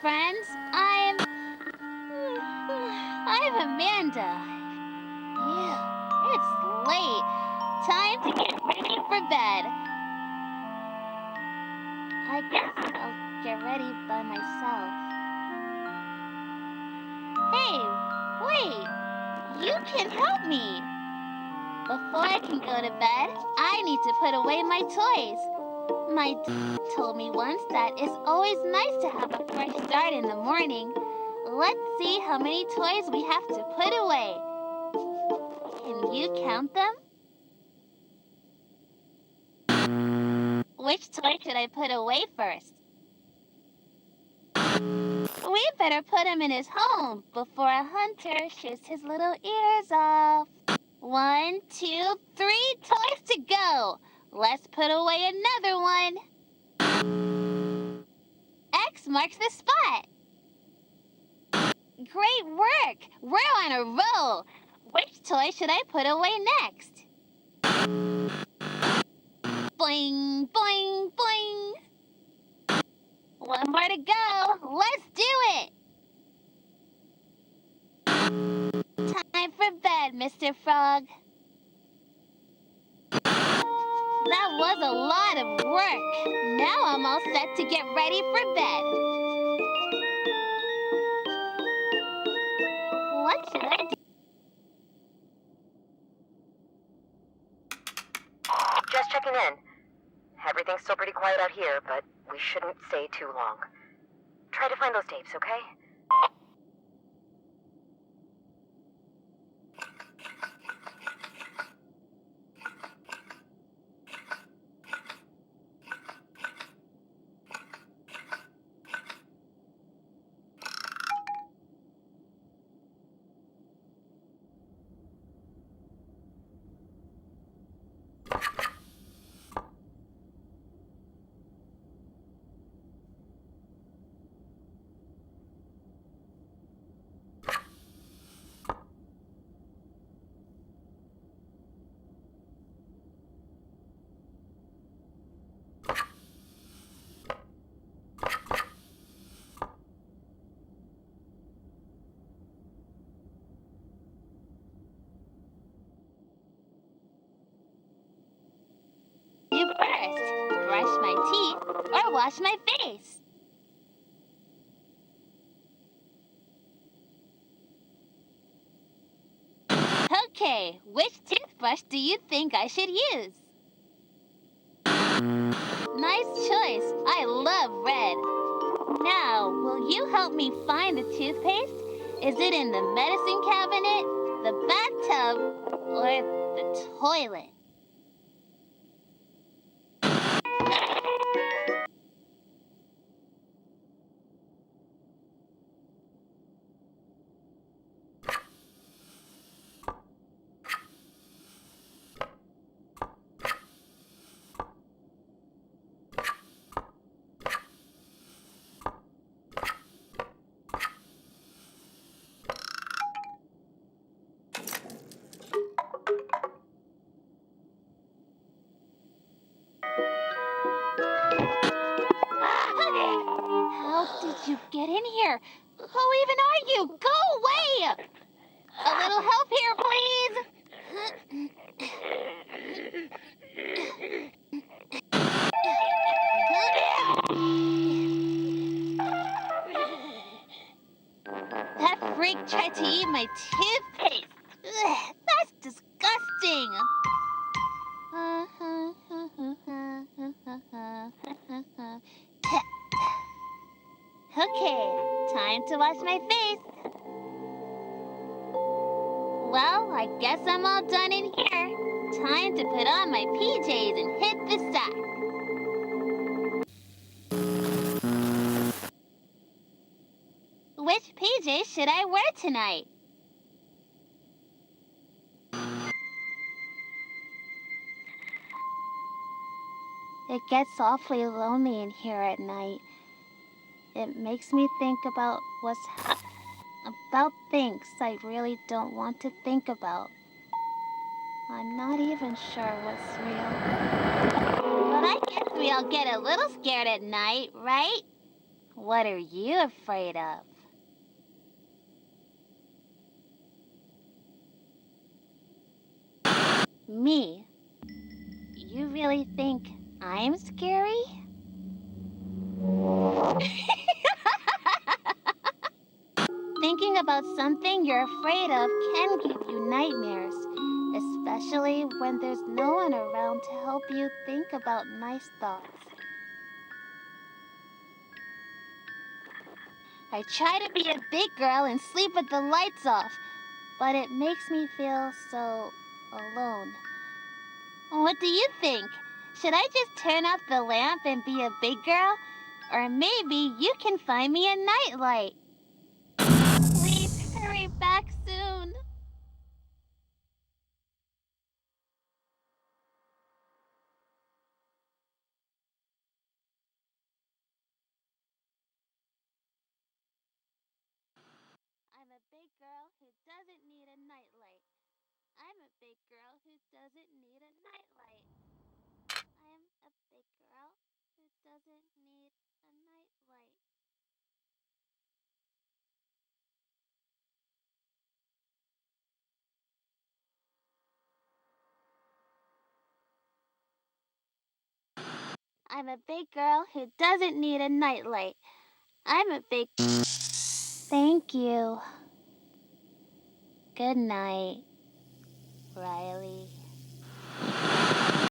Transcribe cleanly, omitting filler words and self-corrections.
friends. I'm Amanda. Phew, it's late. Time to get ready for bed. I guess I'll get ready by myself. Hey, wait. You can help me. Before I can go to bed, I need to put away my toys. My dad told me once that it's always nice to have a fresh start in the morning. Let's see how many toys we have to put away. Can you count them? Which toy should I put away first? We better put him in his home before a hunter shoots his little ears off. 1, 2, 3 toys to go. Let's put away another one. X marks the spot. Great work! We're on a roll. Which toy should I put away next? Boing, boing, boing. One more to go. Let's do it. Time for bed, Mr. Frog. That was a lot of work. Now I'm all set to get ready for bed. What should I do? Just checking in. Everything's still pretty quiet out here, but we shouldn't stay too long. Try to find those tapes, okay? You first. Brush my teeth or wash my face. Okay, which toothbrush do you think I should use? Nice choice. I love red. Now, will you help me find the toothpaste? Is it in the medicine cabinet, the bathtub, or the toilet? How did you get in here? Who even are you? Go away! A little help here, please. That freak tried to eat my toothpaste. Ugh, that's disgusting. Okay, time to wash my face. Well, I guess I'm all done in here. Time to put on my PJs and hit the sack. Which PJs should I wear tonight? It gets awfully lonely in here at night. It makes me think about about things I really don't want to think about. I'm not even sure what's real. But I guess we all get a little scared at night, right? What are you afraid of? Me? You really think I'm scary? Thinking about something you're afraid of can give you nightmares, especially when there's no one around to help you think about nice thoughts. I try to be a big girl and sleep with the lights off, but it makes me feel so alone. What do you think? Should I just turn off the lamp and be a big girl? Or maybe you can find me a nightlight. Please hurry back soon. I'm a big girl who doesn't need a nightlight. I'm a big girl who doesn't need a nightlight. I'm a big girl who doesn't need a nightlight. I'm a big girl who doesn't need a nightlight. I'm a big... Thank you. Good night, Riley.